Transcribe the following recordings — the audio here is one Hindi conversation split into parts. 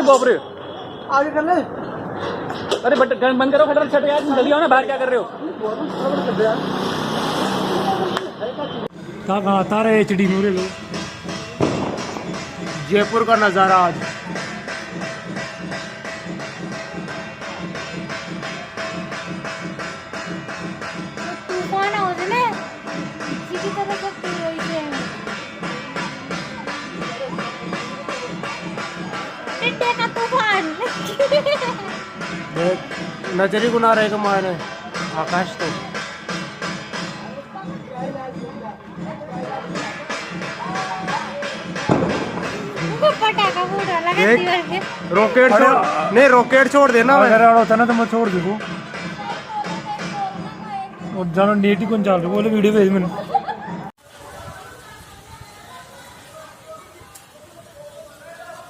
गोबरे आगे कर ले। अरे बट बंद करो खटर छट यार, जल्दी आओ ना, बाहर क्या कर रहे हो? कहाँ तारे HD मूरे लो। जयपुर का नज़ारा आज। तूफान आउजले किती तरह करते हो इसे टिड्डे का तूफान नजरी गुना रहेगा मायने आकाश तो पटाखा फूटा लगा दीवार पे। रॉकेट छोड़ नहीं, रॉकेट छोड़ देना। अगर होता ना तो मैं छोड़ दूँ और जानो नेट ही कौन चल रहा बोले वीडियो भेज मैंने।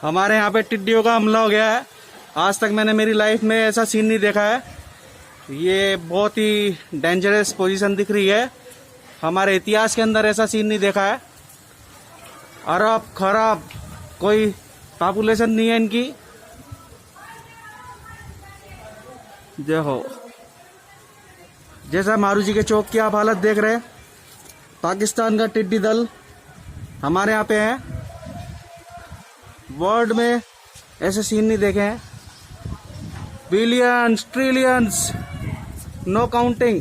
हमारे यहाँ पे टिड्डियों का हमला हो गया है। आज तक मैंने मेरी लाइफ में ऐसा सीन नहीं देखा है। ये बहुत ही डेंजरस पोजीशन दिख रही है। हमारे इतिहास के अंदर ऐसा सीन नहीं देखा है। अरब खराब कोई पॉपुलेशन नहीं है इनकी। जय हो। जैसा मारू जी के चौक की आप हालत देख रहे हैं, पाकिस्तान का टिड्डी दल हमारे यहाँ पे है। वर्ल्ड में ऐसे सीन नहीं देखे हैं। Billions trillions no counting.